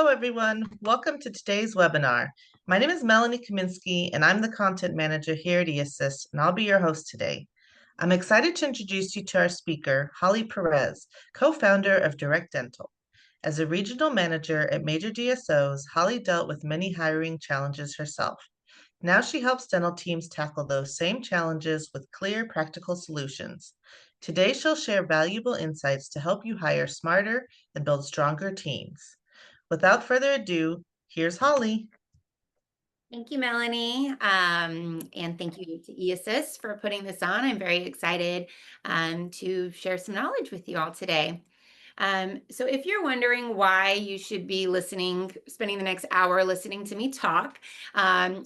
Hello, everyone. Welcome to today's webinar. My name is Melanie Kaminsky, and I'm the content manager here at eAssist, and I'll be your host today. I'm excited to introduce you to our speaker, Holli Perez, co-founder of DirectDental. As a regional manager at major DSOs, Holly dealt with many hiring challenges herself. Now she helps dental teams tackle those same challenges with clear, practical solutions. Today, she'll share valuable insights to help you hire smarter and build stronger teams. Without further ado, here's Holly. Thank you, Melanie. And thank you to eAssist for putting this on. I'm very excited to share some knowledge with you all today. So if you're wondering why you should be spending the next hour listening to me talk,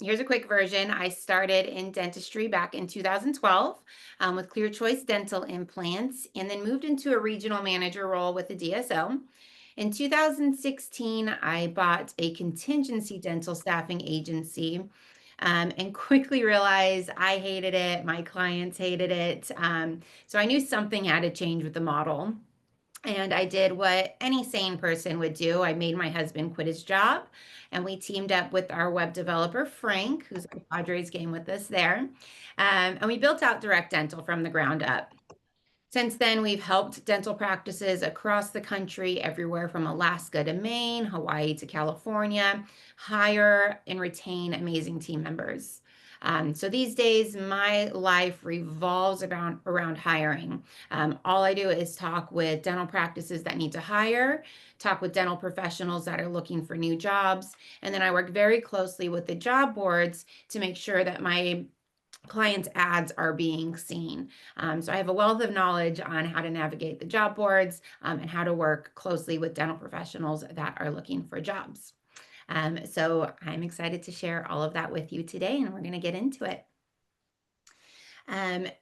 here's a quick version. I started in dentistry back in 2012 with Clear Choice Dental Implants, and then moved into a regional manager role with the DSO. In 2016, I bought a contingency dental staffing agency and quickly realized I hated it. My clients hated it. So I knew something had to change with the model. And I did what any sane person would do. I made my husband quit his job, and we teamed up with our web developer, Frank, who's at Padres game with us there. And we built out Direct Dental from the ground up. Since then, we've helped dental practices across the country, everywhere from Alaska to Maine, Hawaii to California, hire and retain amazing team members. So these days, my life revolves around hiring. All I do is talk with dental practices that need to hire, talk with dental professionals that are looking for new jobs, and then I work very closely with the job boards to make sure that my clients' ads are being seen. So I have a wealth of knowledge on how to navigate the job boards and how to work closely with dental professionals that are looking for jobs. So I'm excited to share all of that with you today, and we're going to get into it.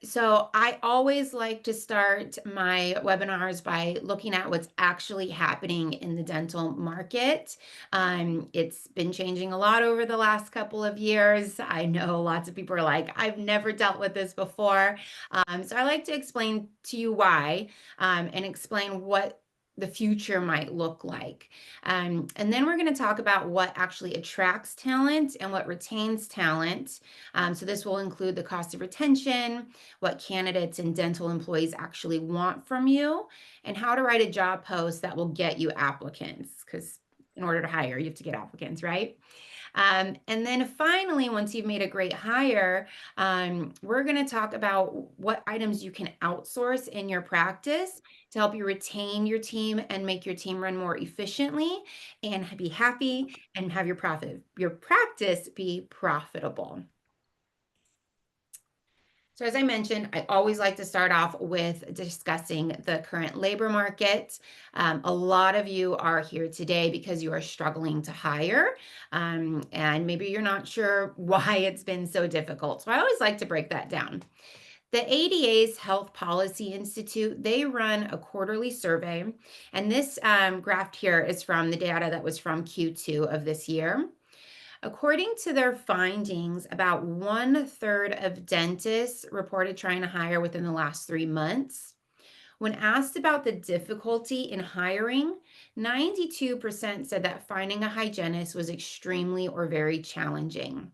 So I always like to start my webinars by looking at what's actually happening in the dental market. It's been changing a lot over the last couple of years. I know lots of people are like, I've never dealt with this before. So I like to explain to you why and explain what the future might look like. And then we're going to talk about what actually attracts talent and what retains talent. So this will include the cost of retention, what candidates and dental employees actually want from you, and how to write a job post that will get you applicants, because in order to hire, you have to get applicants, right? And then finally, once you've made a great hire, we're going to talk about what items you can outsource in your practice to help you retain your team and make your team run more efficiently and be happy and have your practice be profitable. So as I mentioned, I always like to start off with discussing the current labor market. A lot of you are here today because you are struggling to hire, and maybe you're not sure why it's been so difficult. So I always like to break that down. The ADA's Health Policy Institute, they run a quarterly survey, and this graph here is from the data that was from Q2 of this year. According to their findings, about 1/3 of dentists reported trying to hire within the last 3 months. When asked about the difficulty in hiring, 92% said that finding a hygienist was extremely or very challenging.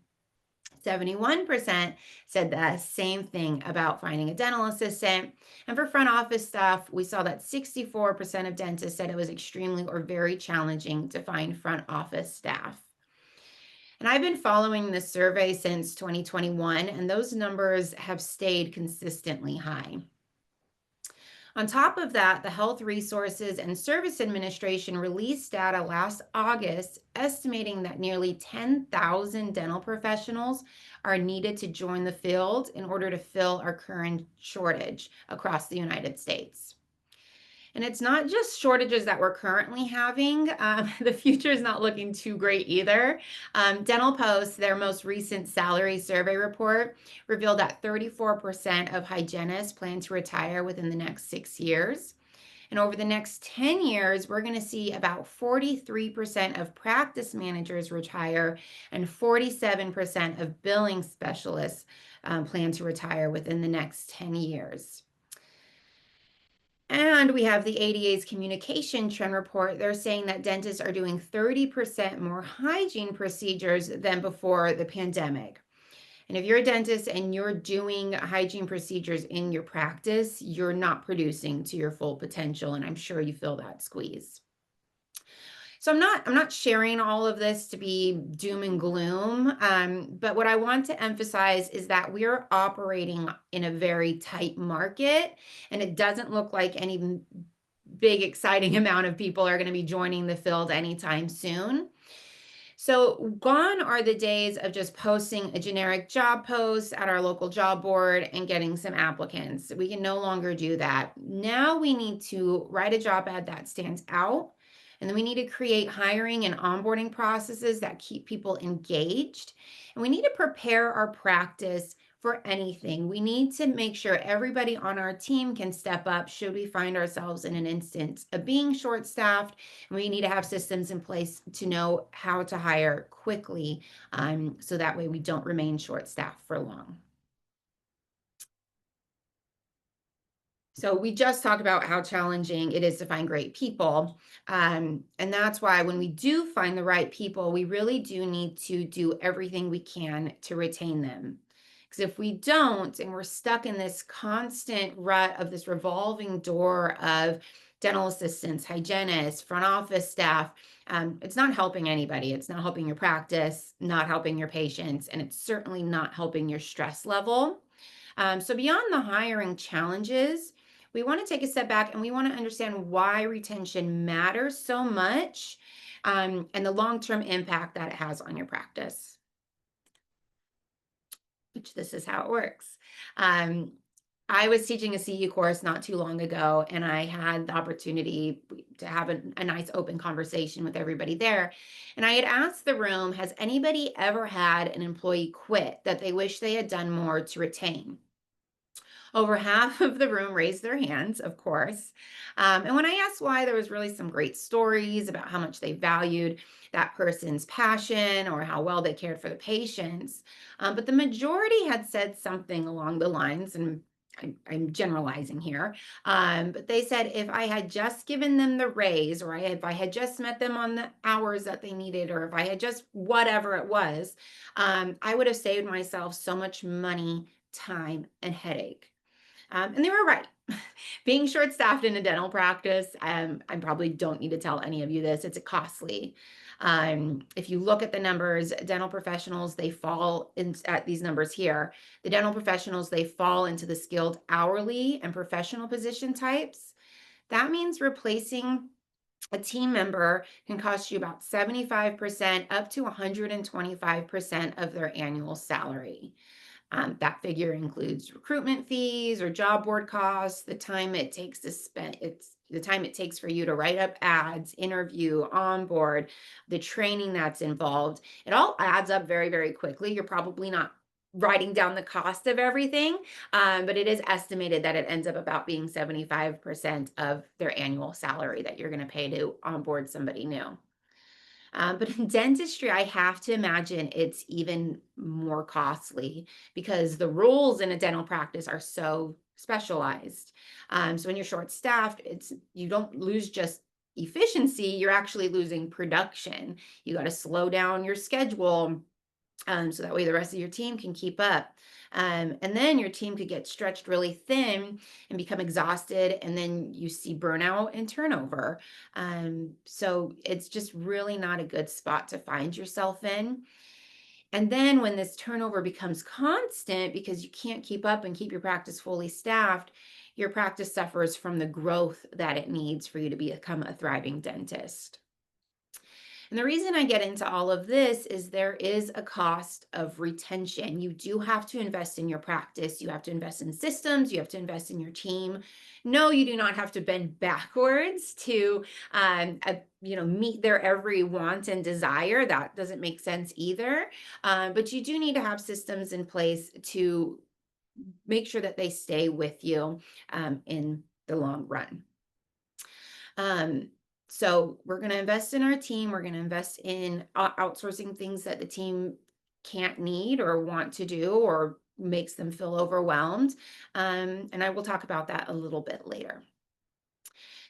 71% said the same thing about finding a dental assistant. And for front office staff, we saw that 64% of dentists said it was extremely or very challenging to find front office staff. And I've been following this survey since 2021, and those numbers have stayed consistently high. On top of that, the Health Resources and Service Administration released data last August estimating that nearly 10,000 dental professionals are needed to join the field in order to fill our current shortage across the United States. And it's not just shortages that we're currently having. The future is not looking too great either. Dental Post, their most recent salary survey report, revealed that 34% of hygienists plan to retire within the next 6 years. And over the next 10 years, we're going to see about 43% of practice managers retire and 47% of billing specialists plan to retire within the next 10 years. And we have the ADA's communication trend report. They're saying that dentists are doing 30% more hygiene procedures than before the pandemic. And if you're a dentist and you're doing hygiene procedures in your practice, you're not producing to your full potential. And I'm sure you feel that squeeze. So I'm not sharing all of this to be doom and gloom, but what I want to emphasize is that we're operating in a very tight market, and it doesn't look like any big exciting amount of people are going to be joining the field anytime soon. So gone are the days of just posting a generic job post at our local job board and getting some applicants. We can no longer do that. Now we need to write a job ad that stands out. And then we need to create hiring and onboarding processes that keep people engaged. And we need to prepare our practice for anything. We need to make sure everybody on our team can step up should we find ourselves in an instance of being short-staffed. And we need to have systems in place to know how to hire quickly, so that way we don't remain short-staffed for long. So we just talked about how challenging it is to find great people. And that's why when we do find the right people, we really do need to do everything we can to retain them. Because if we don't, and we're stuck in this constant rut of this revolving door of dental assistants, hygienists, front office staff, it's not helping anybody. It's not helping your practice, not helping your patients, and it's certainly not helping your stress level. So beyond the hiring challenges, we want to take a step back and we want to understand why retention matters so much, and the long-term impact that it has on your practice, which this is how it works. I was teaching a CU course not too long ago, and I had the opportunity to have a nice open conversation with everybody there. And I had asked the room, has anybody ever had an employee quit that they wish they had done more to retain? Over half of the room raised their hands, of course. And when I asked why, there was really some great stories about how much they valued that person's passion or how well they cared for the patients. But the majority had said something along the lines, and I'm generalizing here, but they said if I had just given them the raise, or if I had just met them on the hours that they needed, or if I had just whatever it was, I would have saved myself so much money, time, and headache. And they were right. Being short-staffed in a dental practice, I probably don't need to tell any of you this, it's costly. If you look at the numbers, dental professionals, they fall in at these numbers here. The dental professionals, they fall into the skilled hourly and professional position types. That means replacing a team member can cost you about 75% up to 125% of their annual salary. That figure includes recruitment fees or job board costs, the time it takes to spend, it's the time it takes for you to write up ads, interview, onboard, the training that's involved. It all adds up very, very quickly. You're probably not writing down the cost of everything, but it is estimated that it ends up about being 75% of their annual salary that you're going to pay to onboard somebody new. But in dentistry, I have to imagine it's even more costly because the rules in a dental practice are so specialized. So when you're short-staffed, you don't lose just efficiency, you're actually losing production. You got to slow down your schedule, so that way the rest of your team can keep up. And then your team could get stretched really thin and become exhausted, and then you see burnout and turnover. So it's just really not a good spot to find yourself in. And then when this turnover becomes constant because you can't keep up and keep your practice fully staffed, your practice suffers from the growth that it needs for you to become a thriving dentist. And the reason I get into all of this is there is a cost of retention. You do have to invest in your practice. You have to invest in systems. You have to invest in your team. No, you do not have to bend backwards to, meet their every want and desire. That doesn't make sense either. But you do need to have systems in place to make sure that they stay with you, in the long run. So we're going to invest in our team. We're going to invest in outsourcing things that the team can't need or want to do or makes them feel overwhelmed. And I will talk about that a little bit later.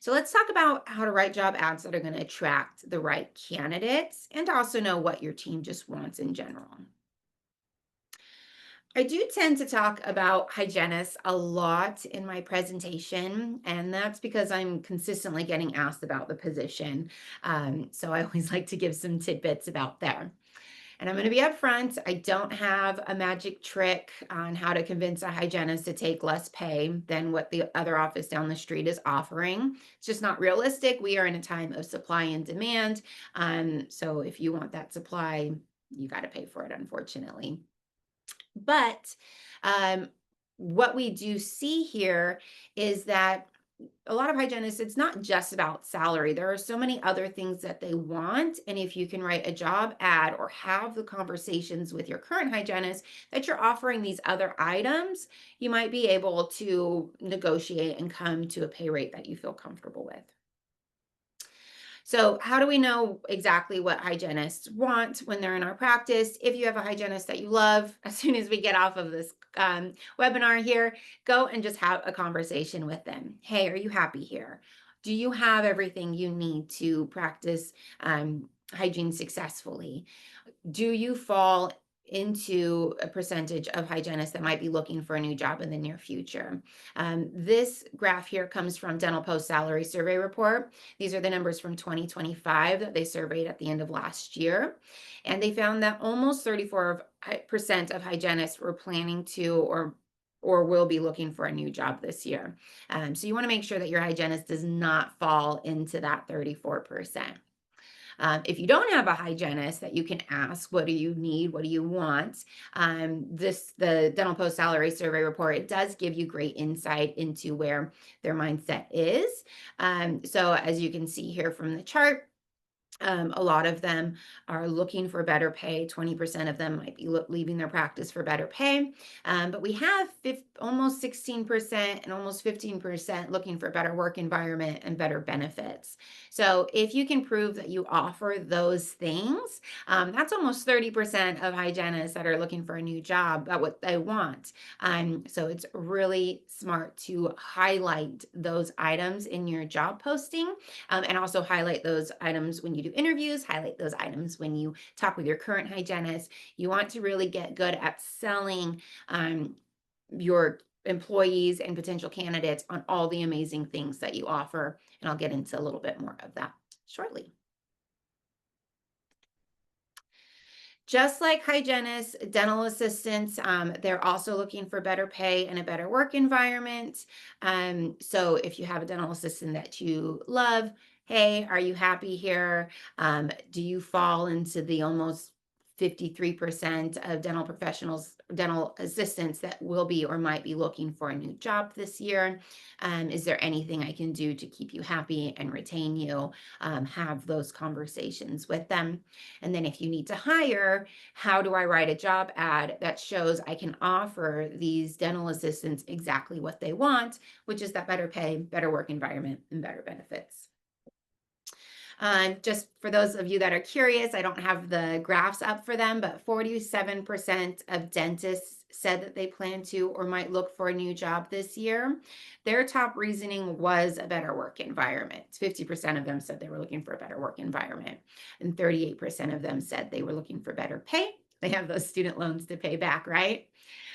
So let's talk about how to write job ads that are going to attract the right candidates and to also know what your team just wants in general. I do tend to talk about hygienists a lot in my presentation, and that's because I'm consistently getting asked about the position. So I always like to give some tidbits about there. And I'm going to be upfront. I don't have a magic trick on how to convince a hygienist to take less pay than what the other office down the street is offering. It's just not realistic. We are in a time of supply and demand. So if you want that supply, you got to pay for it, unfortunately. But um, what we do see here is that a lot of hygienists, it's not just about salary. There are so many other things that they want. And if you can write a job ad or have the conversations with your current hygienist that you're offering these other items, you might be able to negotiate and come to a pay rate that you feel comfortable with. So, how do we know exactly what hygienists want when they're in our practice? If you have a hygienist that you love, as soon as we get off of this webinar here, go and just have a conversation with them. Hey, are you happy here? Do you have everything you need to practice hygiene successfully? Do you fall into a percentage of hygienists that might be looking for a new job in the near future? This graph here comes from Dental Post Salary Survey Report. These are the numbers from 2025 that they surveyed at the end of last year. And they found that almost 34% of hygienists were planning to or will be looking for a new job this year. So you want to make sure that your hygienist does not fall into that 34%. If you don't have a hygienist that you can ask, what do you need? What do you want? The Dental Post Salary Survey Report, it does give you great insight into where their mindset is. So as you can see here from the chart, a lot of them are looking for better pay. 20% of them might be leaving their practice for better pay. But we have almost 16% and almost 15% looking for better work environment and better benefits. So if you can prove that you offer those things, that's almost 30% of hygienists that are looking for a new job at what they want. So it's really smart to highlight those items in your job posting, and also highlight those items when you do interviews, highlight those items when you talk with your current hygienist. You want to really get good at selling your employees and potential candidates on all the amazing things that you offer. And I'll get into a little bit more of that shortly. Just like hygienists, dental assistants, they're also looking for better pay and a better work environment. So if you have a dental assistant that you love, hey, are you happy here? Do you fall into the almost 53% of dental professionals, dental assistants that will be or might be looking for a new job this year? Is there anything I can do to keep you happy and retain you? Have those conversations with them. And then if you need to hire, how do I write a job ad that shows I can offer these dental assistants exactly what they want, which is that better pay, better work environment, and better benefits. Just for those of you that are curious, I don't have the graphs up for them, but 47% of dentists said that they plan to or might look for a new job this year. Their top reasoning was a better work environment. 50% of them said they were looking for a better work environment, and 38% of them said they were looking for better pay. They have those student loans to pay back, right?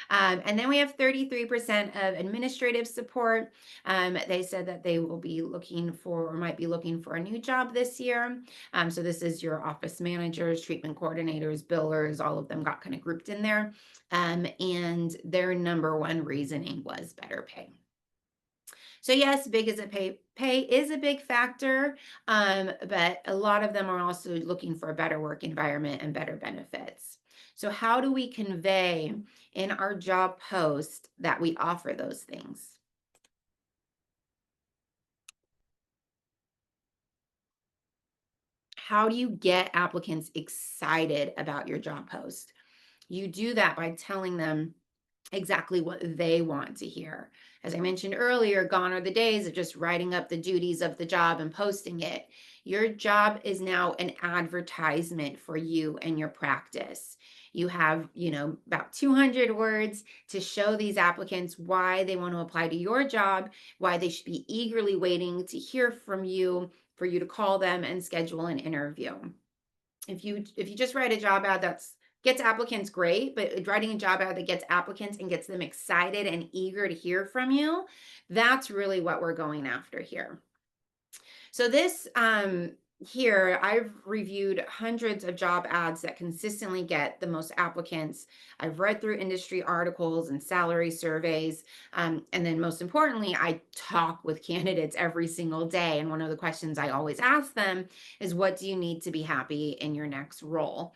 And then we have 33% of administrative support. They said that they will be looking for or might be looking for a new job this year. So this is your office managers, treatment coordinators, billers, all of them got kind of grouped in there. And their number one reasoning was better pay. So yes, big is a pay is a big factor, but a lot of them are also looking for a better work environment and better benefits. So how do we convey in our job post that we offer those things? How do you get applicants excited about your job post? You do that by telling them exactly what they want to hear. As I mentioned earlier, gone are the days of just writing up the duties of the job and posting it. Your job is now an advertisement for you and your practice. You have, about 200 words to show these applicants why they want to apply to your job, why they should be eagerly waiting to hear from you for you to call them and schedule an interview. If you just write a job ad that's gets applicants, great, but writing a job ad that gets applicants and gets them excited and eager to hear from you, that's really what we're going after here. So this here, I've reviewed hundreds of job ads that consistently get the most applicants. I've read through industry articles and salary surveys. And then most importantly, I talk with candidates every single day. And one of the questions I always ask them is, what do you need to be happy in your next role?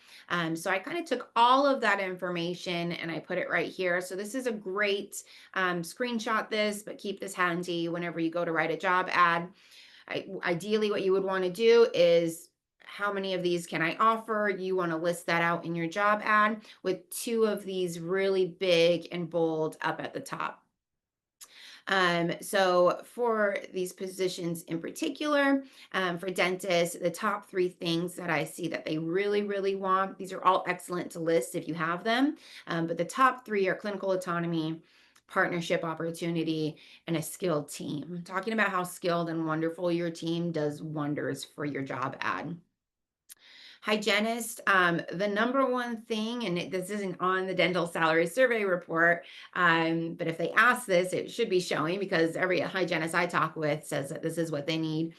So I kind of took all of that information and I put it right here. So this is a great screenshot this, but keep this handy whenever you go to write a job ad. Ideally, what you would want to do is, how many of these can I offer? You want to list that out in your job ad with 2 of these really big and bold up at the top. So for these positions in particular, for dentists, the top 3 things that I see that they really, really want, these are all excellent to list if you have them. But the top 3 are clinical autonomy, partnership opportunity, and a skilled team. Talking about how skilled and wonderful your team does wonders for your job ad. Hygienist, the number one thing, and this isn't on the dental salary survey report, but if they ask this, it should be showing, because every hygienist I talk with says that this is what they need,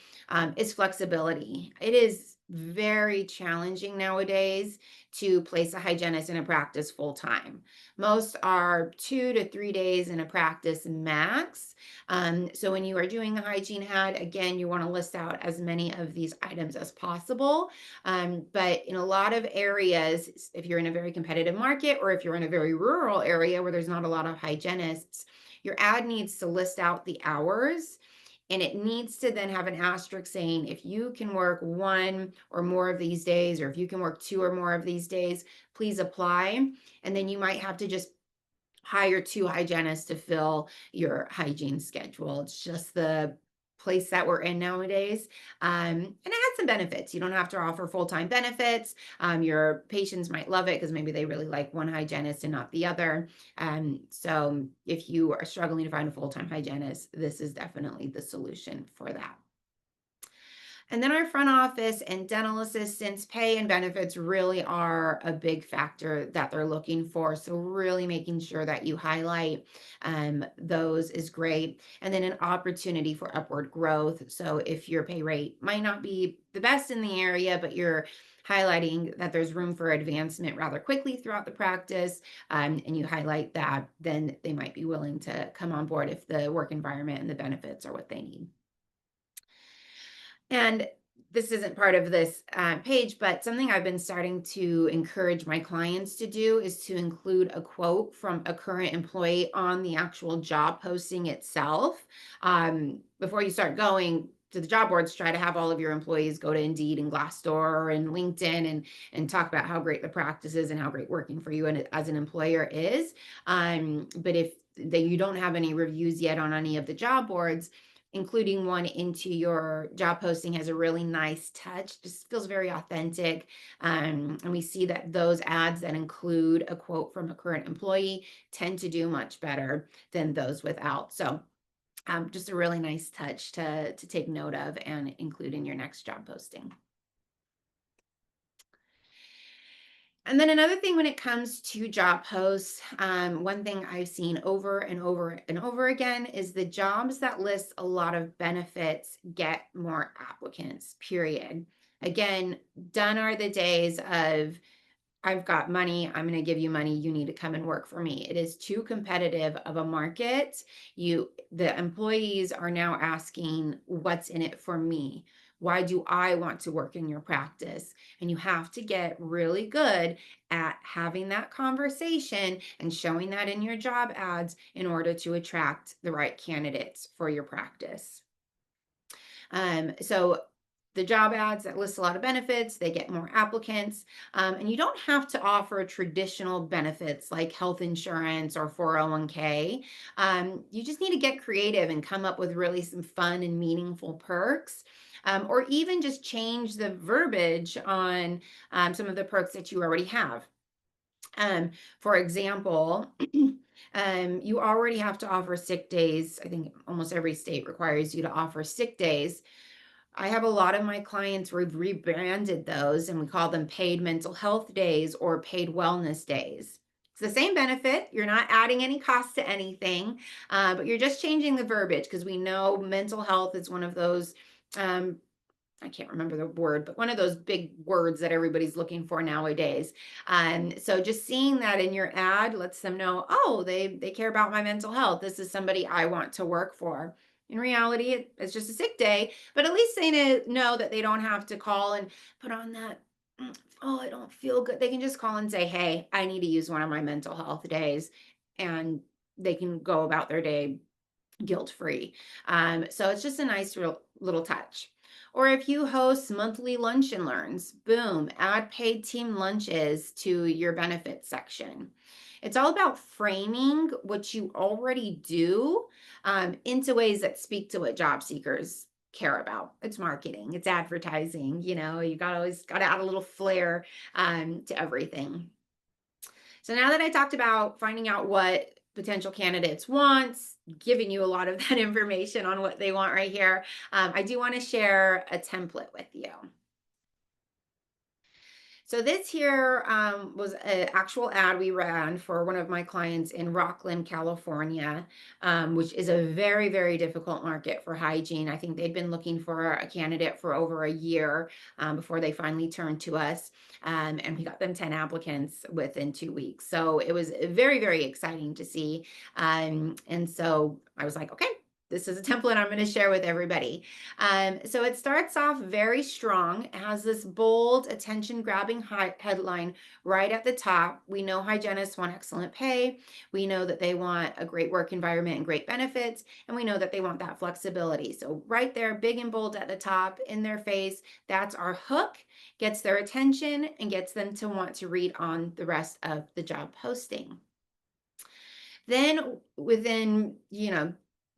is flexibility. It is very challenging nowadays to place a hygienist in a practice full time. Most are 2 to 3 days in a practice max. So when you are doing a hygiene ad, again, you want to list out as many of these items as possible. But in a lot of areas, if you're in a very competitive market or if you're in a very rural area where there's not a lot of hygienists, your ad needs to list out the hours, and it needs to then have an asterisk saying, if you can work 1 or more of these days, or if you can work 2 or more of these days, please apply. And then you might have to just hire 2 hygienists to fill your hygiene schedule. It's just the place that we're in nowadays. And it has some benefits. You don't have to offer full-time benefits. Your patients might love it because maybe they really like one hygienist and not the other. So if you are struggling to find a full-time hygienist, this is definitely the solution for that. And then our front office and dental assistants, pay and benefits really are a big factor that they're looking for. So really making sure that you highlight those is great. And then an opportunity for upward growth. So if your pay rate might not be the best in the area, but you're highlighting that there's room for advancement rather quickly throughout the practice, and you highlight that, then they might be willing to come on board if the work environment and the benefits are what they need. And this isn't part of this page, but something I've been starting to encourage my clients to do is to include a quote from a current employee on the actual job posting itself. Before you start going to the job boards, try to have all of your employees go to Indeed and Glassdoor and LinkedIn and talk about how great the practice is and how great working for you and as an employer is. But if you don't have any reviews yet on any of the job boards, including one into your job posting has a really nice touch, just feels very authentic. And we see that those ads that include a quote from a current employee tend to do much better than those without. So just a really nice touch to take note of and include in your next job posting. And then another thing when it comes to job posts, one thing I've seen over and over and over again is the jobs that list a lot of benefits get more applicants, period. Again, done are the days of, I've got money, I'm going to give you money, you need to come and work for me. It is too competitive of a market. The employees are now asking, what's in it for me? Why do I want to work in your practice? And you have to get really good at having that conversation and showing that in your job ads in order to attract the right candidates for your practice. So the job ads that list a lot of benefits, they get more applicants. And you don't have to offer traditional benefits like health insurance or 401k. You just need to get creative and come up with really some fun and meaningful perks. Or even just change the verbiage on some of the perks that you already have. Um, for example, you already have to offer sick days. I think almost every state requires you to offer sick days. I have a lot of my clients, we've rebranded those and we call them paid mental health days or paid wellness days. It's the same benefit. You're not adding any cost to anything, but you're just changing the verbiage because we know mental health is one of those um, I can't remember the word, but one of those big words that everybody's looking for nowadays. So just seeing that in your ad lets them know, oh, they care about my mental health. This is somebody I want to work for. In reality, it's just a sick day, but at least they know that they don't have to call and put on that, oh, I don't feel good. They can just call and say, hey, I need to use one of my mental health days. And they can go about their day guilt-free. So it's just a nice little touch. Or if you host monthly lunch and learns, boom, add paid team lunches to your benefits section. It's all about framing what you already do into ways that speak to what job seekers care about. It's marketing, it's advertising, you always got to add a little flair to everything. So now that I talked about finding out what potential candidates want, giving you a lot of that information on what they want right here, I do want to share a template with you. So this here was an actual ad we ran for one of my clients in Rockland, California, which is a very, very difficult market for hygiene. I think they'd been looking for a candidate for over a year before they finally turned to us. And we got them 10 applicants within 2 weeks. So it was very, very exciting to see. And so I was like, okay, this is a template I'm going to share with everybody. So it starts off very strong. It has this bold, attention-grabbing headline right at the top. We know hygienists want excellent pay. We know that they want a great work environment and great benefits. And we know that they want that flexibility. So right there, big and bold at the top, in their face, that's our hook, gets their attention and gets them to want to read on the rest of the job posting. Then within,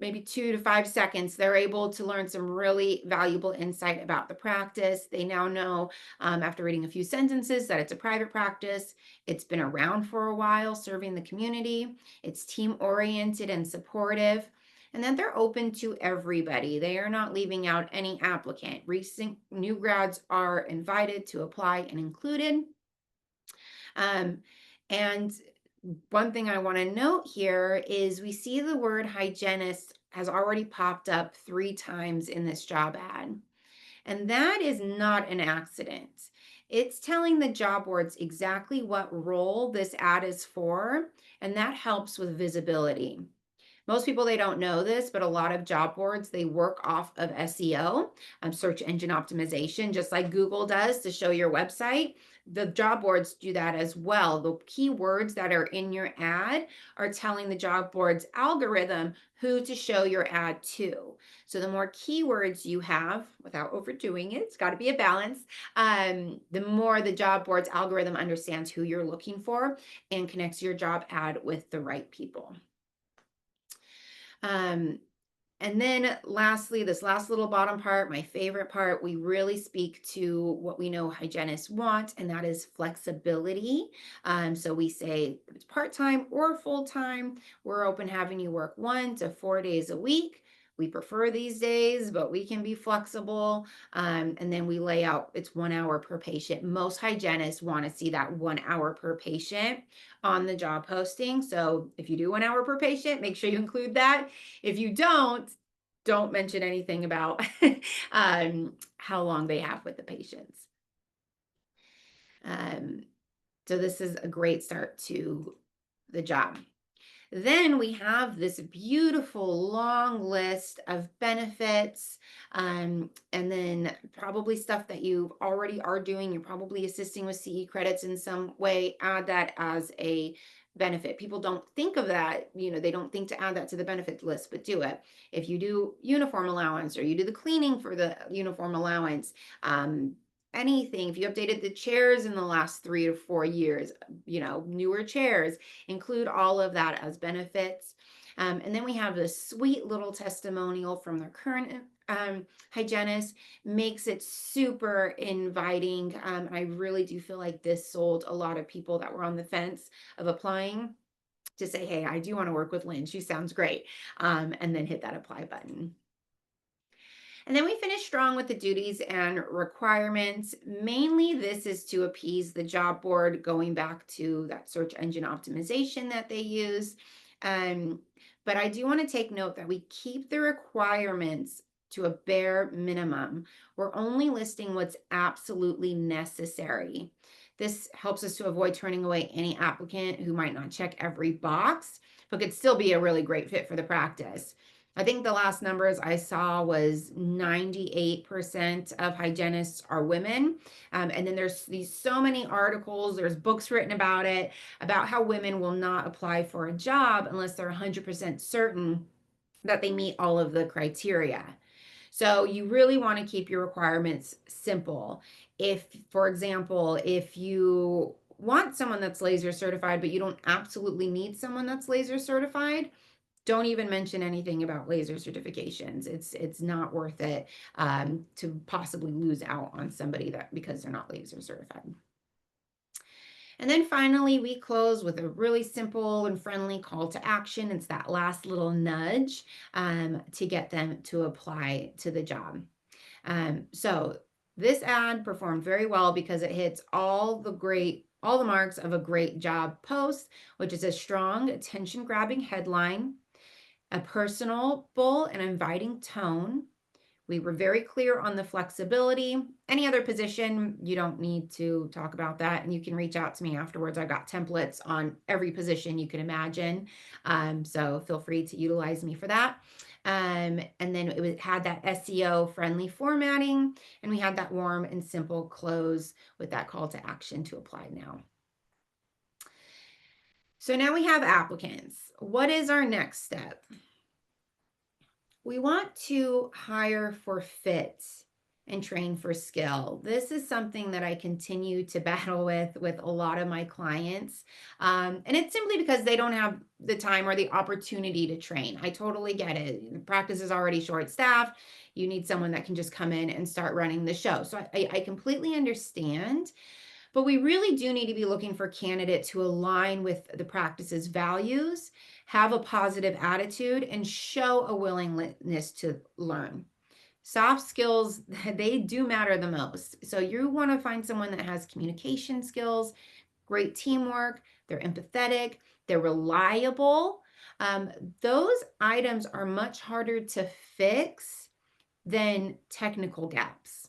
maybe 2 to 5 seconds, they're able to learn some really valuable insight about the practice. They now know, after reading a few sentences, that it's a private practice. It's been around for a while, serving the community. It's team-oriented and supportive. And then they're open to everybody. They are not leaving out any applicant. Recent new grads are invited to apply and included. And one thing I want to note here is we see the word hygienist has already popped up 3 times in this job ad. And that is not an accident. It's telling the job boards exactly what role this ad is for, and that helps with visibility. Most people, they don't know this, but a lot of job boards, they work off of SEO, search engine optimization, just like Google does to show your website. The job boards do that as well. The keywords that are in your ad are telling the job board's algorithm who to show your ad to. So the more keywords you have, without overdoing it, it's got to be a balance, the more the job board's algorithm understands who you're looking for and connects your job ad with the right people. And then lastly, this last little bottom part, my favorite part, we really speak to what we know hygienists want, and that is flexibility. So we say if it's part-time or full-time, we're open having you work 1 to 4 days a week. We prefer these days, but we can be flexible. And then we lay out it's 1 hour per patient. Most hygienists want to see that 1 hour per patient on the job posting. So if you do 1 hour per patient, make sure you include that. If you don't mention anything about how long they have with the patients. So this is a great start to the job. Then we have this beautiful long list of benefits, and then probably stuff that you already are doing. You're probably assisting with CE credits in some way. Add that as a benefit. People don't think of that, they don't think to add that to the benefit list, but do it. If you do uniform allowance or you do the cleaning for the uniform allowance, anything, if you updated the chairs in the last 3 to 4 years, newer chairs, include all of that as benefits. And then we have this sweet little testimonial from their current hygienist, makes it super inviting. I really do feel like this sold a lot of people that were on the fence of applying to say, hey, I do want to work with Lynn. She sounds great. And then hit that apply button. And then we finish strong with the duties and requirements. Mainly, this is to appease the job board, going back to that search engine optimization that they use. But I do want to take note that we keep the requirements to a bare minimum. We're only listing what's absolutely necessary. This helps us to avoid turning away any applicant who might not check every box, but could still be a really great fit for the practice. I think the last numbers I saw was 98% of hygienists are women. And then there's so many articles, there's books written about it, about how women will not apply for a job unless they're 100% certain that they meet all of the criteria. So you really want to keep your requirements simple. If, for example, if you want someone that's laser certified, but you don't absolutely need someone that's laser certified, don't even mention anything about laser certifications. It's not worth it to possibly lose out on somebody that because they're not laser certified. And then finally, we close with a really simple and friendly call to action. It's that last little nudge to get them to apply to the job. So this ad performed very well because it hits all the marks of a great job post, which is a strong, attention-grabbing headline, a personable and inviting tone. We were very clear on the flexibility. Any other position, you don't need to talk about that. And you can reach out to me afterwards. I've got templates on every position you can imagine. So feel free to utilize me for that. And then it had that SEO friendly formatting. And we had that warm and simple close with that call to action to apply now. So now we have applicants. What is our next step? We want to hire for fit and train for skill. This is something that I continue to battle with a lot of my clients. And it's simply because they don't have the time or the opportunity to train. I totally get it. The practice is already short-staffed. You need someone that can just come in and start running the show. So I completely understand. But we really do need to be looking for candidates who align with the practice's values, have a positive attitude, and show a willingness to learn. Soft skills, they do matter the most. So you want to find someone that has communication skills, great teamwork, they're empathetic, they're reliable. Those items are much harder to fix than technical gaps.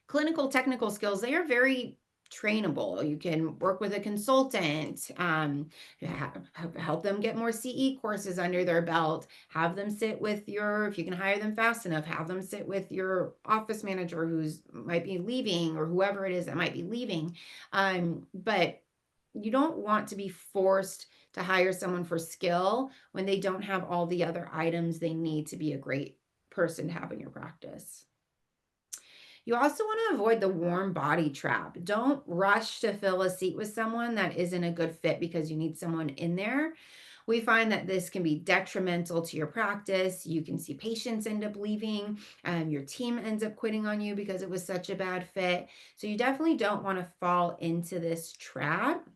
Clinical technical skills, they are very trainable. You can work with a consultant, help them get more CE courses under their belt, have them sit with if you can hire them fast enough, have them sit with your office manager who's might be leaving or whoever it is that might be leaving. But you don't want to be forced to hire someone for skill when they don't have all the other items they need to be a great person to have in your practice. You also want to avoid the warm body trap. Don't rush to fill a seat with someone that isn't a good fit because you need someone in there. We find that this can be detrimental to your practice. You can see patients end up leaving, your team ends up quitting on you because it was such a bad fit. So you definitely don't want to fall into this trap.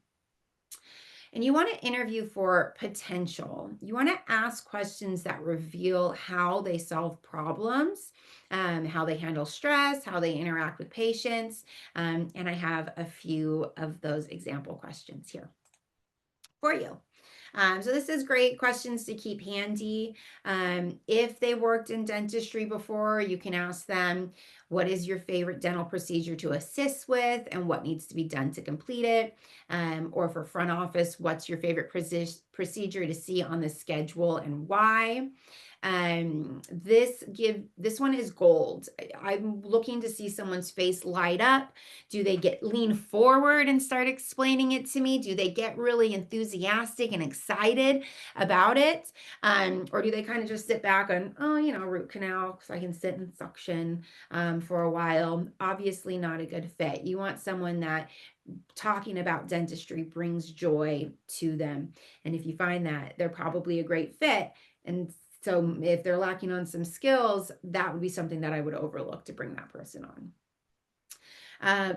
And you want to interview for potential. You want to ask questions that reveal how they solve problems, how they handle stress, how they interact with patients. And I have a few of those example questions here for you. So this is great questions to keep handy. If they worked in dentistry before, you can ask them, what is your favorite dental procedure to assist with and what needs to be done to complete it? Or for front office, what's your favorite procedure to see on the schedule and why? This one is gold. I'm looking to see someone's face light up. Do they lean forward and start explaining it to me? Do they get really enthusiastic and excited about it? Or do they kind of just sit back and, oh, root canal, because I can sit and suction for a while? Obviously not a good fit. You want someone that talking about dentistry brings joy to them. And if you find that, they're probably a great fit. And so if they're lacking on some skills, that would be something that I would overlook to bring that person on.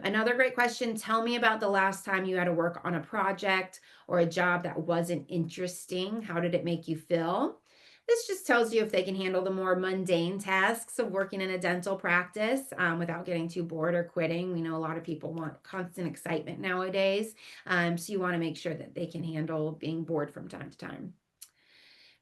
Another great question, tell me about the last time you had to work on a project or a job that wasn't interesting. How did it make you feel? This just tells you if they can handle the more mundane tasks of working in a dental practice without getting too bored or quitting. We know a lot of people want constant excitement nowadays. So you want to make sure that they can handle being bored from time to time.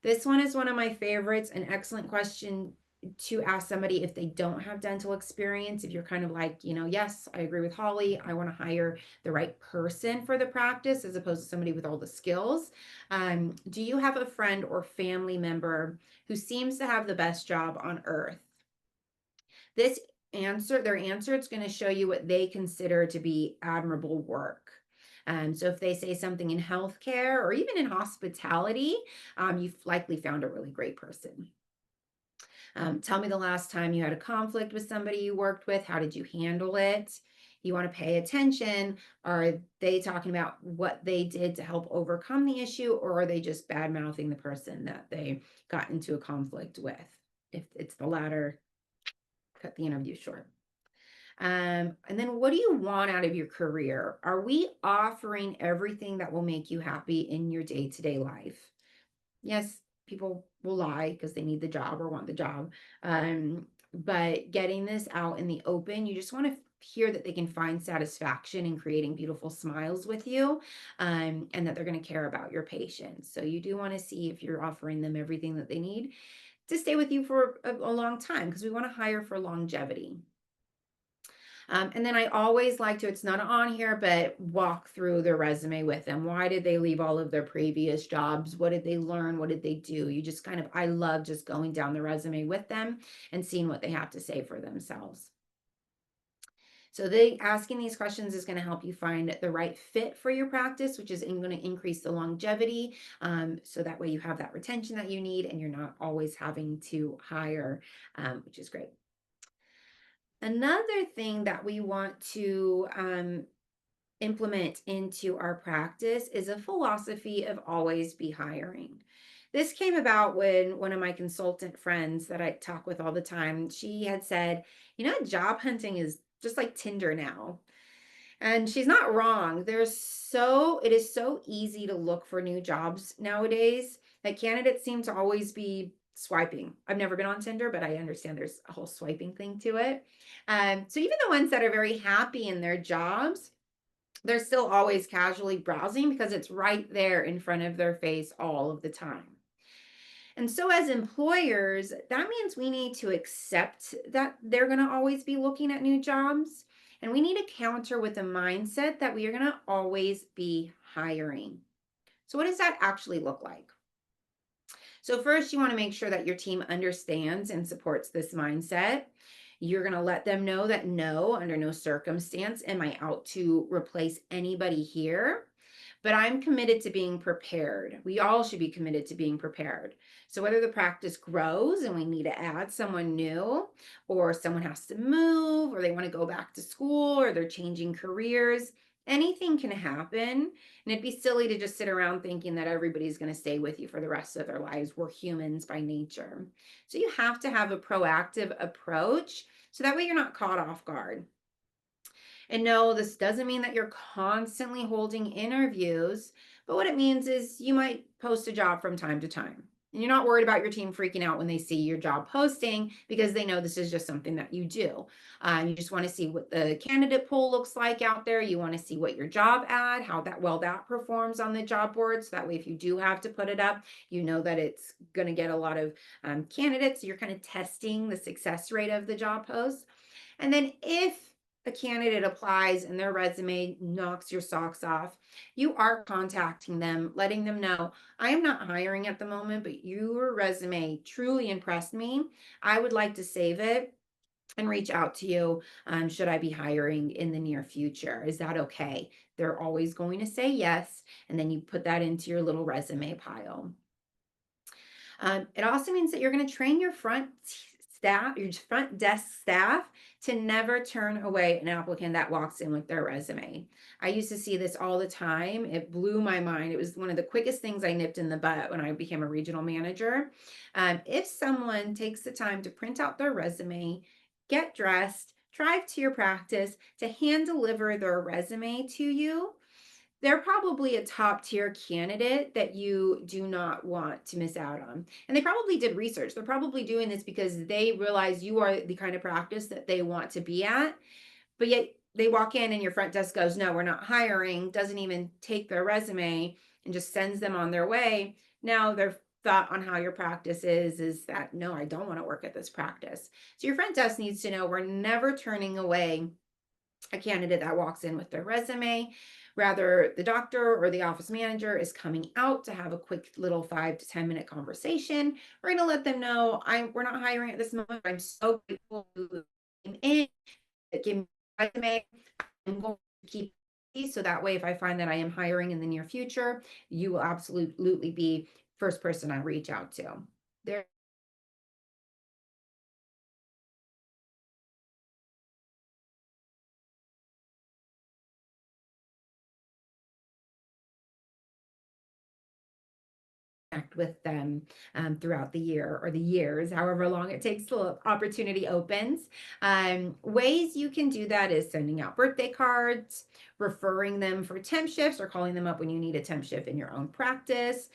This one is one of my favorites, an excellent question to ask somebody if they don't have dental experience. If you're kind of like, yes, I agree with Holly, I want to hire the right person for the practice as opposed to somebody with all the skills. Do you have a friend or family member who seems to have the best job on earth? Their answer, it's going to show you what they consider to be admirable work. So if they say something in healthcare or even in hospitality, you've likely found a really great person. Tell me the last time you had a conflict with somebody you worked with. How did you handle it? You want to pay attention. Are they talking about what they did to help overcome the issue, or are they just bad mouthing the person that they got into a conflict with? If it's the latter, cut the interview short. And then what do you want out of your career? Are we offering everything that will make you happy in your day-to-day life? Yes, people will lie because they need the job or want the job. But getting this out in the open, you just want to hear that they can find satisfaction in creating beautiful smiles with you, and that they're going to care about your patients. So you do want to see if you're offering them everything that they need to stay with you for a long time, because we want to hire for longevity. And then I always like to, it's not on here, but walk through their resume with them. Why did they leave all of their previous jobs? What did they learn? What did they do? You just I love just going down the resume with them and seeing what they have to say for themselves. So asking these questions is going to help you find the right fit for your practice, which is going to increase the longevity. So that way you have that retention that you need and you're not always having to hire, which is great. Another thing that we want to implement into our practice is a philosophy of always be hiring. This came about when one of my consultant friends that I talk with all the time, she had said, job hunting is just like Tinder now. And she's not wrong. It is so easy to look for new jobs nowadays that candidates seem to always be swiping. I've never been on Tinder, but I understand there's a whole swiping thing to it. So even the ones that are very happy in their jobs, they're still always casually browsing because it's right there in front of their face all of the time. And so as employers, that means we need to accept that they're going to always be looking at new jobs. And we need to counter with a mindset that we are going to always be hiring. So what does that actually look like? So first, you want to make sure that your team understands and supports this mindset. You're going to let them know that no, under no circumstance am I out to replace anybody here, but I'm committed to being prepared. We all should be committed to being prepared. So whether the practice grows and we need to add someone new, or someone has to move, or they want to go back to school, or they're changing careers, anything can happen. And it'd be silly to just sit around thinking that everybody's going to stay with you for the rest of their lives. We're humans by nature. So you have to have a proactive approach so that way you're not caught off guard. And no, this doesn't mean that you're constantly holding interviews, but what it means is you might post a job from time to time. And you're not worried about your team freaking out when they see your job posting because they know this is just something that you do. You just want to see what the candidate pool looks like out there. You want to see what your job ad, how that performs on the job board. So that way, if you do have to put it up, you know that it's going to get a lot of candidates. You're kind of testing the success rate of the job post. And then if a candidate applies and their resume knocks your socks off, you are contacting them, letting them know, I am not hiring at the moment, but your resume truly impressed me. I would like to save it and reach out to you should I be hiring in the near future. Is that okay? They're always going to say yes. And then you put that into your little resume pile. It also means that you're going to train your staff, your front desk staff, to never turn away an applicant that walks in with their resume. I used to see this all the time. It blew my mind. It was one of the quickest things I nipped in the butt when I became a regional manager. If someone takes the time to print out their resume, get dressed, drive to your practice to hand deliver their resume to you, they're probably a top tier candidate that you do not want to miss out on. And they probably did research. They're probably doing this because they realize you are the kind of practice that they want to be at. But yet they walk in and your front desk goes, no, we're not hiring, doesn't even take their resume and just sends them on their way. Now their thought on how your practice is that, no, I don't want to work at this practice. So your front desk needs to know we're never turning away a candidate that walks in with their resume. Rather, the doctor or the office manager is coming out to have a quick little 5 to 10 minute conversation. We're going to let them know we're not hiring at this moment. I'm so grateful you came in, give me a resume. I'm going to keep these so that way if I find that I am hiring in the near future, you will absolutely be first person I reach out to. There with them throughout the year or the years, however long it takes till opportunity opens. Ways you can do that is sending out birthday cards, referring them for temp shifts, or calling them up when you need a temp shift in your own practice.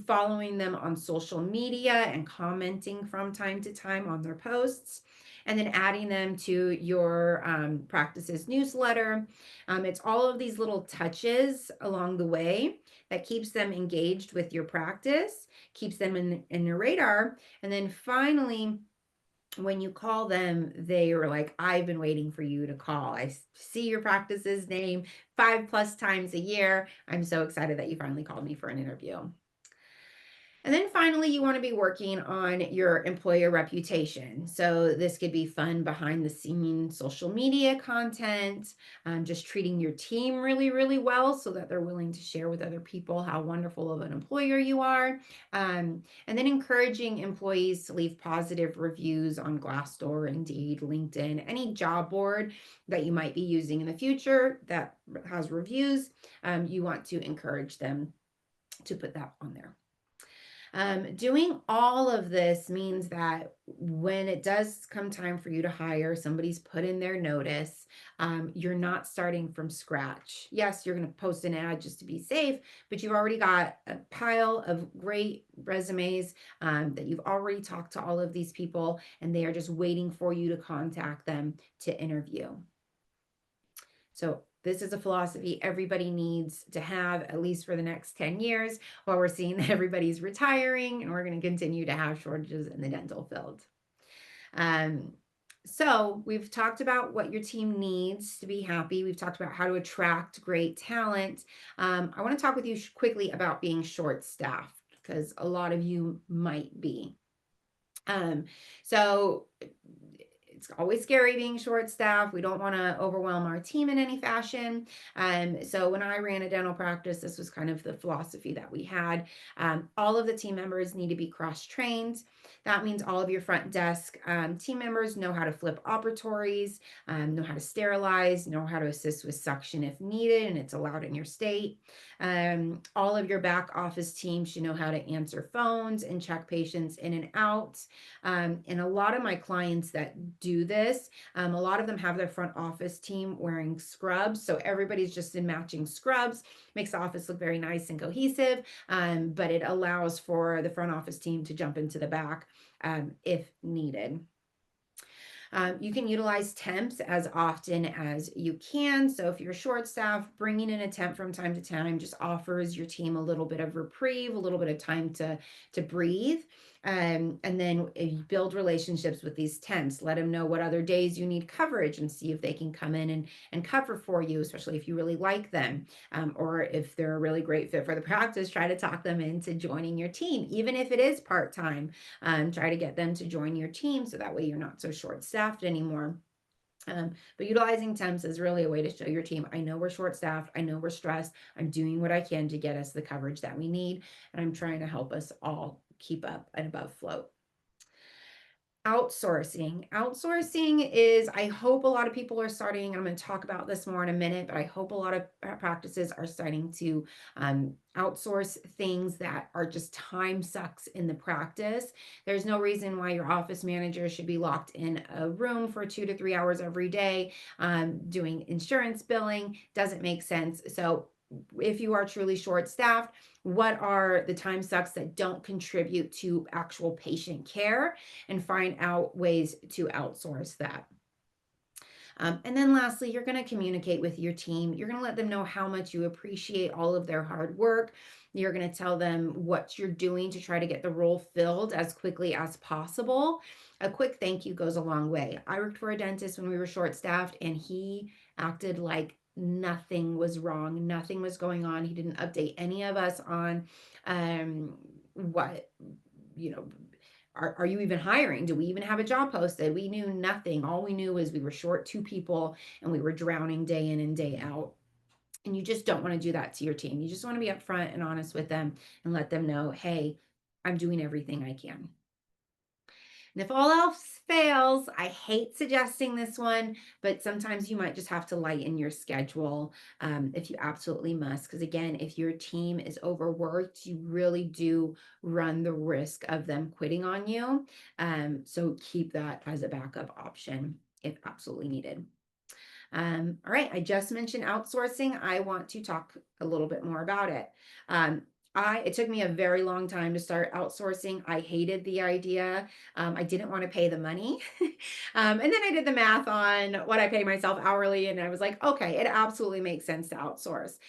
Following them on social media and commenting from time to time on their posts, and then adding them to your practice's newsletter. It's all of these little touches along the way that keeps them engaged with your practice, keeps them in your radar. And then finally, when you call them, they are like, I've been waiting for you to call. I see your practice's name 5+ times a year. I'm so excited that you finally called me for an interview. And then finally, you want to be working on your employer reputation. So this could be fun behind the scenes social media content, just treating your team really, really well so that they're willing to share with other people how wonderful of an employer you are. And then encouraging employees to leave positive reviews on Glassdoor, Indeed, LinkedIn, any job board that you might be using in the future that has reviews. You want to encourage them to put that on there. Doing all of this means that when it does come time for you to hire, somebody's put in their notice, you're not starting from scratch. Yes, you're going to post an ad just to be safe, but you've already got a pile of great resumes that you've already talked to all of these people, and they are just waiting for you to contact them to interview. So this is a philosophy everybody needs to have, at least for the next 10 years, while we're seeing that everybody's retiring and we're going to continue to have shortages in the dental field. So we've talked about what your team needs to be happy. We've talked about how to attract great talent. I want to talk with you quickly about being short-staffed, because a lot of you might be. So it's always scary being short-staffed. We don't want to overwhelm our team in any fashion. So when I ran a dental practice, this was kind of the philosophy that we had. All of the team members need to be cross-trained. That means all of your front desk team members know how to flip operatories, know how to sterilize, know how to assist with suction if needed, and it's allowed in your state. All of your back office team should know how to answer phones and check patients in and out. And a lot of my clients that do this, a lot of them have their front office team wearing scrubs. So everybody's just in matching scrubs, makes the office look very nice and cohesive, but it allows for the front office team to jump into the back if needed. You can utilize temps as often as you can. So if you're short-staffed, bringing in a temp from time to time just offers your team a little bit of reprieve, a little bit of time to breathe. And then you build relationships with these temps. Let them know what other days you need coverage and see if they can come in and cover for you, especially if you really like them. Or if they're a really great fit for the practice, try to talk them into joining your team, even if it is part-time. Try to get them to join your team so that way you're not so short-staffed anymore. But utilizing temps is really a way to show your team, I know we're short-staffed, I know we're stressed, I'm doing what I can to get us the coverage that we need, and I'm trying to help us all keep up and above float. Outsourcing. Outsourcing is, I hope a lot of people are starting, I'm going to talk about this more in a minute, but I hope a lot of practices are starting to outsource things that are just time sucks in the practice. There's no reason why your office manager should be locked in a room for 2 to 3 hours every day doing insurance billing. Doesn't make sense. So if you are truly short-staffed, what are the time sucks that don't contribute to actual patient care, and find out ways to outsource that. And then lastly, you're going to communicate with your team. You're going to let them know how much you appreciate all of their hard work. You're going to tell them what you're doing to try to get the role filled as quickly as possible. A quick thank you goes a long way. I worked for a dentist when we were short-staffed, and he acted like nothing was wrong, nothing was going on. He didn't update any of us on what, you know, are you even hiring? Do we even have a job posted? We knew nothing. All we knew was we were short 2 people and we were drowning day in and day out. And you just don't want to do that to your team. You just want to be upfront and honest with them and let them know, hey, I'm doing everything I can. And if all else fails, I hate suggesting this one, but sometimes you might just have to lighten your schedule if you absolutely must. Because again, if your team is overworked, you really do run the risk of them quitting on you. So keep that as a backup option if absolutely needed. All right, I just mentioned outsourcing. I want to talk a little bit more about it. It took me a very long time to start outsourcing. I hated the idea. I didn't want to pay the money. And then I did the math on what I pay myself hourly, and I was like, okay, it absolutely makes sense to outsource.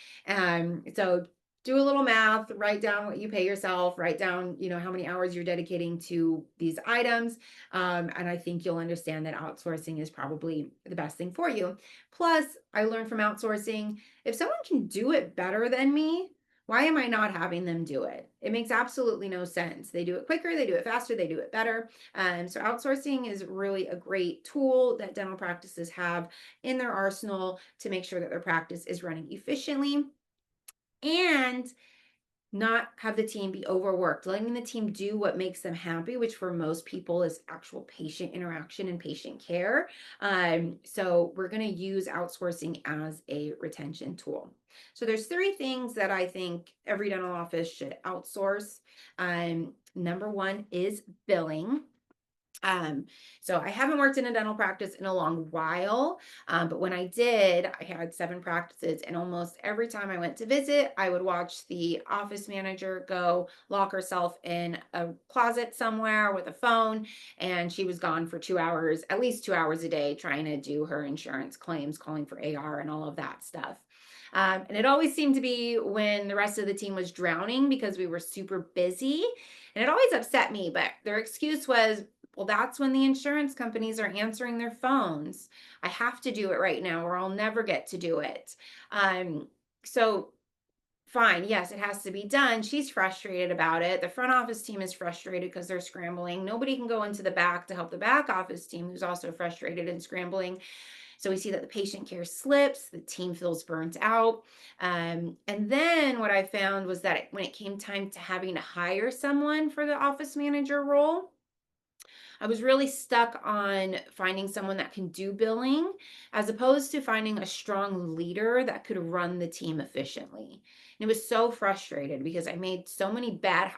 So do a little math, write down what you pay yourself, write down, how many hours you're dedicating to these items. And I think you'll understand that outsourcing is probably the best thing for you. Plus, I learned from outsourcing, if someone can do it better than me, why am I not having them do it? It makes absolutely no sense. They do it quicker, they do it faster, they do it better. So outsourcing is really a great tool that dental practices have in their arsenal to make sure that their practice is running efficiently and not have the team be overworked, letting the team do what makes them happy, which for most people is actual patient interaction and patient care. So we're going to use outsourcing as a retention tool. So there's 3 things that I think every dental office should outsource. Number 1 is billing. So I haven't worked in a dental practice in a long while, but when I did, I had 7 practices, and almost every time I went to visit, I would watch the office manager go lock herself in a closet somewhere with a phone, and she was gone for 2 hours, at least 2 hours a day, trying to do her insurance claims, calling for AR and all of that stuff. And it always seemed to be when the rest of the team was drowning because we were super busy. And it always upset me, but their excuse was, well, that's when the insurance companies are answering their phones. I have to do it right now or I'll never get to do it. So fine, yes, it has to be done. She's frustrated about it. The front office team is frustrated because they're scrambling. Nobody can go into the back to help the back office team who's also frustrated and scrambling. So we see that the patient care slips, the team feels burnt out. And then what I found was that when it came time to having to hire someone for the office manager role, I was really stuck on finding someone that can do billing as opposed to finding a strong leader that could run the team efficiently. And it was so frustrated because I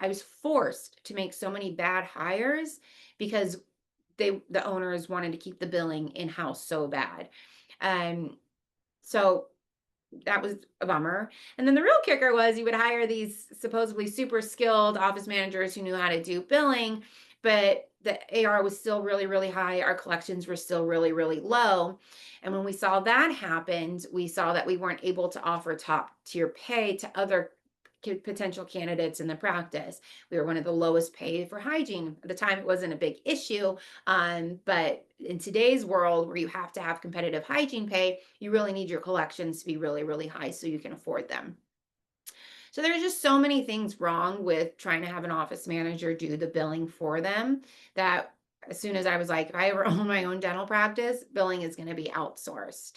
was forced to make so many bad hires because the owners wanted to keep the billing in-house so bad. So that was a bummer. And then the real kicker was you would hire these supposedly super skilled office managers who knew how to do billing, but the AR was still really, really high. Our collections were still really, really low. And when we saw that happened, we saw that we weren't able to offer top tier pay to other potential candidates in the practice. We were one of the lowest paid for hygiene. At the time, it wasn't a big issue. But in today's world where you have to have competitive hygiene pay, you really need your collections to be really, really high so you can afford them. So there's just so many things wrong with trying to have an office manager do the billing for them that as soon as I was like, if I ever own my own dental practice, billing is going to be outsourced.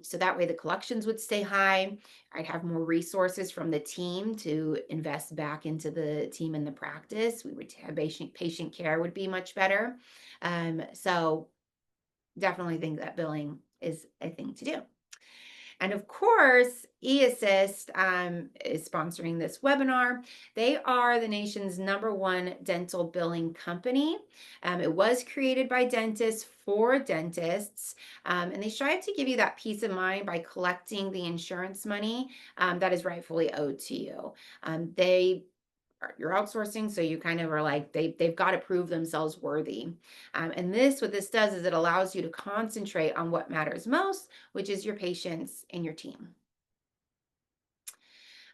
So that way the collections would stay high. I'd have more resources from the team to invest back into the team and the practice. We would have patient care would be much better. So definitely think that billing is a thing to do. And of course, eAssist is sponsoring this webinar. They are the nation's #1 dental billing company. It was created by dentists for dentists, and they strive to give you that peace of mind by collecting the insurance money that is rightfully owed to you. You're outsourcing, so you kind of are like they've got to prove themselves worthy. And what this does is it allows you to concentrate on what matters most, which is your patients and your team.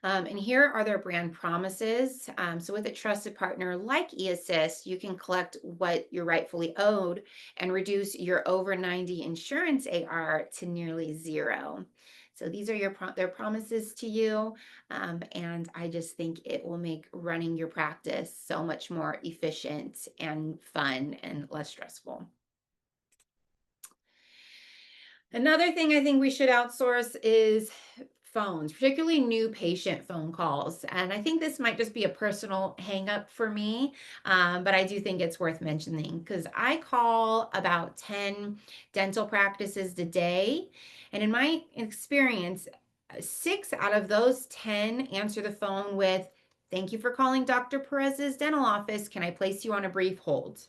And here are their brand promises. So with a trusted partner like eAssist, you can collect what you're rightfully owed and reduce your over 90 insurance AR to nearly zero. So these are their promises to you. And I just think it will make running your practice so much more efficient and fun and less stressful. Another thing I think we should outsource is phones, particularly new patient phone calls. And I think this might just be a personal hang up for me, but I do think it's worth mentioning because I call about 10 dental practices a day. And in my experience, 6 out of those 10 answer the phone with, "Thank you for calling Dr. Perez's dental office. Can I place you on a brief hold?"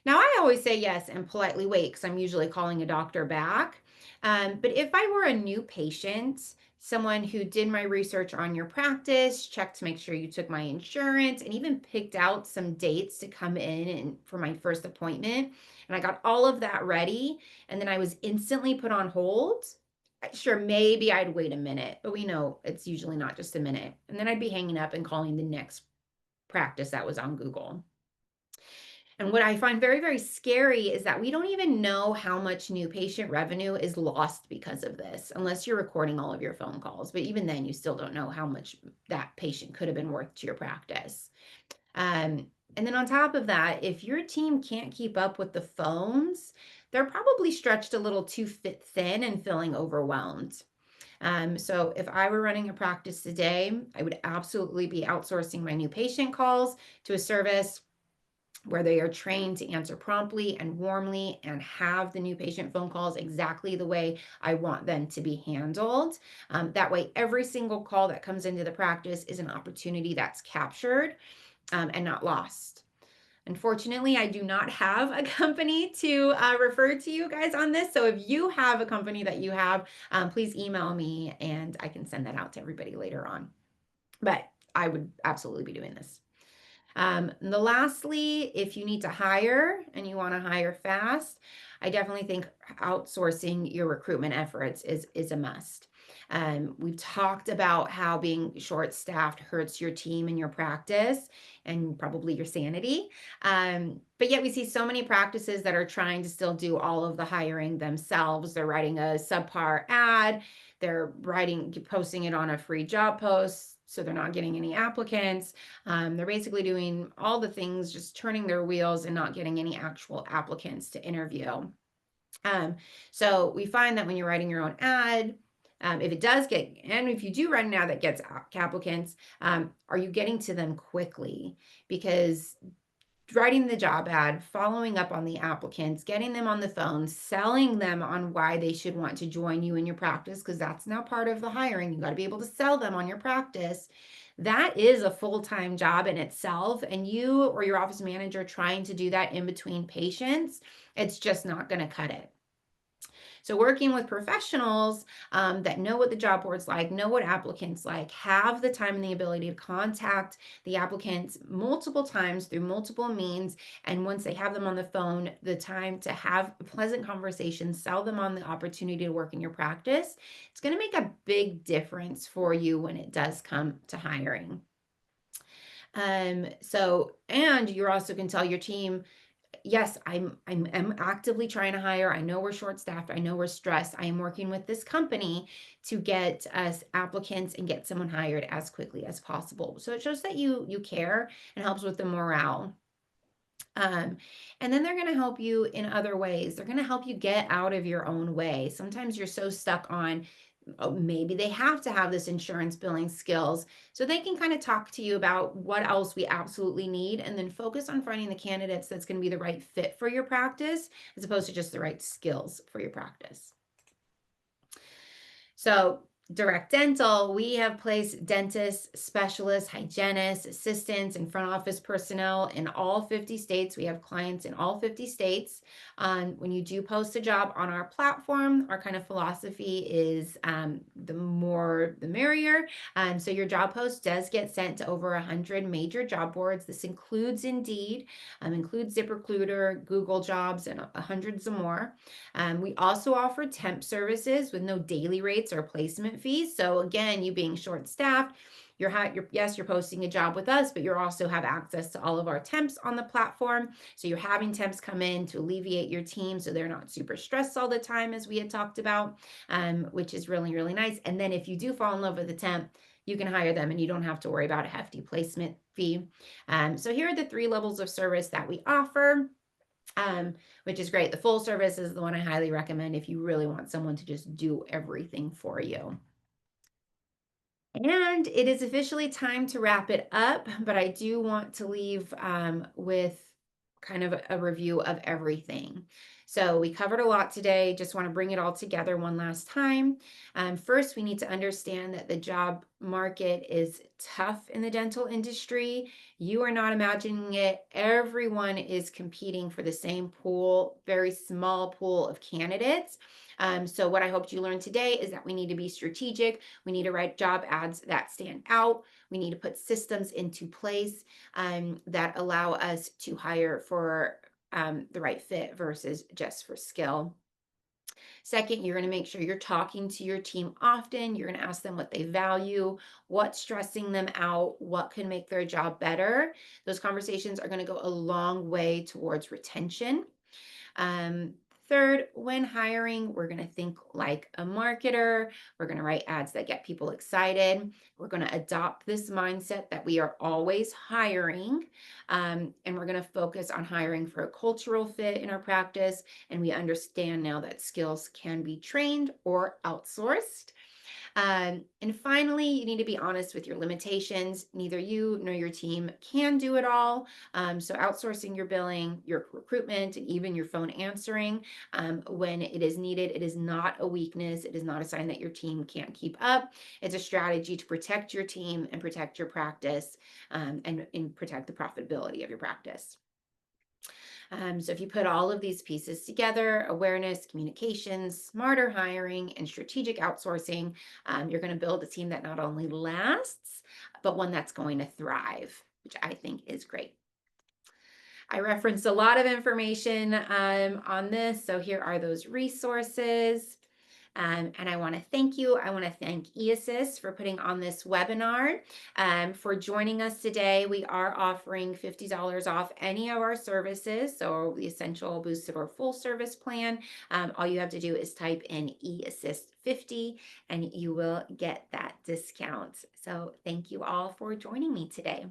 Now, I always say yes and politely wait because I'm usually calling a doctor back. But if I were a new patient, someone who did my research on your practice, checked to make sure you took my insurance, and even picked out some dates to come in and for my first appointment, and I got all of that ready, and then I was instantly put on hold, sure, maybe I'd wait a minute, but we know it's usually not just a minute. And then I'd be hanging up and calling the next practice that was on Google. And what I find very, very scary is that we don't even know how much new patient revenue is lost because of this, unless you're recording all of your phone calls. But even then, you still don't know how much that patient could have been worth to your practice. And then on top of that, if your team can't keep up with the phones, they're probably stretched a little too thin and feeling overwhelmed. So if I were running a practice today, I would absolutely be outsourcing my new patient calls to a service where they are trained to answer promptly and warmly and have the new patient phone calls exactly the way I want them to be handled. That way, every single call that comes into the practice is an opportunity that's captured and not lost. Unfortunately, I do not have a company to refer to you guys on this. So if you have a company that you have, please email me and I can send that out to everybody later on. But I would absolutely be doing this. Lastly, if you need to hire and you want to hire fast, I definitely think outsourcing your recruitment efforts is a must. We've talked about how being short-staffed hurts your team and your practice and probably your sanity. But yet we see so many practices that are trying to still do all of the hiring themselves. They're writing a subpar ad, they're posting it on a free job post, so they're not getting any applicants. They're basically doing all the things, just turning their wheels and not getting any actual applicants to interview. So we find that when you're writing your own ad, if you do write an ad that gets applicants, are you getting to them quickly? Because writing the job ad, following up on the applicants, getting them on the phone, selling them on why they should want to join you in your practice, because that's now part of the hiring. You got to be able to sell them on your practice. That is a full-time job in itself. And you or your office manager trying to do that in between patients, it's just not going to cut it. So working with professionals that know what the job board's like, know what applicants like, have the time and the ability to contact the applicants multiple times through multiple means. And once they have them on the phone, the time to have a pleasant conversation, sell them on the opportunity to work in your practice, it's going to make a big difference for you when it does come to hiring. And you also can tell your team, yes, I'm actively trying to hire. I know we're short-staffed. I know we're stressed. I am working with this company to get us applicants and get someone hired as quickly as possible. So it shows that you care and helps with the morale. And then they're going to help you in other ways. They're going to help you get out of your own way. Sometimes you're so stuck on, oh, maybe they have to have this insurance billing skills. So they can kind of talk to you about what else we absolutely need, and then focus on finding the candidates that's going to be the right fit for your practice, as opposed to just the right skills for your practice. So Direct Dental, we have placed dentists, specialists, hygienists, assistants, and front office personnel in all 50 states. We have clients in all 50 states. When you do post a job on our platform, our kind of philosophy is the more the merrier. So your job post does get sent to over 100 major job boards. This includes Indeed, includes ZipRecruiter, Google Jobs, and hundreds of more. We also offer temp services with no daily rates or placement fees. So again, you being short-staffed, yes, you're posting a job with us, but you also have access to all of our temps on the platform. So you're having temps come in to alleviate your team so they're not super stressed all the time, as we had talked about, which is really, really nice. And then if you do fall in love with a temp, you can hire them and you don't have to worry about a hefty placement fee. So here are the 3 levels of service that we offer. Which is great. The full service is the one I highly recommend if you really want someone to just do everything for you. And it is officially time to wrap it up, but I do want to leave with kind of a review of everything. So we covered a lot today. Just want to bring it all together one last time. First, we need to understand that the job market is tough in the dental industry. You are not imagining it. Everyone is competing for the same pool, very small pool of candidates. So what I hoped you learned today is that we need to be strategic. We need to write job ads that stand out. We need to put systems into place that allow us to hire for the right fit versus just for skill. Second, you're going to make sure you're talking to your team often. You're going to ask them what they value, what's stressing them out, what can make their job better. Those conversations are going to go a long way towards retention. Third, when hiring, we're going to think like a marketer. We're going to write ads that get people excited. We're going to adopt this mindset that we are always hiring. And we're going to focus on hiring for a cultural fit in our practice. And we understand now that skills can be trained or outsourced. And finally, you need to be honest with your limitations. Neither you nor your team can do it all. So outsourcing your billing, your recruitment, and even your phone answering when it is needed, it is not a weakness. It is not a sign that your team can't keep up. It's a strategy to protect your team and protect your practice and protect the profitability of your practice. So if you put all of these pieces together, awareness, communications, smarter hiring, and strategic outsourcing, you're going to build a team that not only lasts, but one that's going to thrive, which I think is great. I referenced a lot of information on this, so here are those resources. And I want to thank you. I want to thank eAssist for putting on this webinar. For joining us today, we are offering $50 off any of our services. So the Essential, Boosted, or Full Service plan. All you have to do is type in eAssist 50 and you will get that discount. So thank you all for joining me today.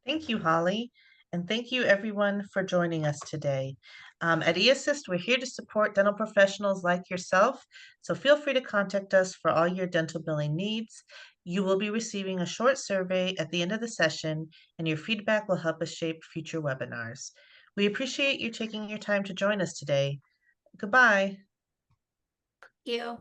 Thank you, Holly. And thank you, everyone, for joining us today. At eAssist, we're here to support dental professionals like yourself, so feel free to contact us for all your dental billing needs. You will be receiving a short survey at the end of the session, and your feedback will help us shape future webinars. We appreciate you taking your time to join us today. Goodbye. Thank you.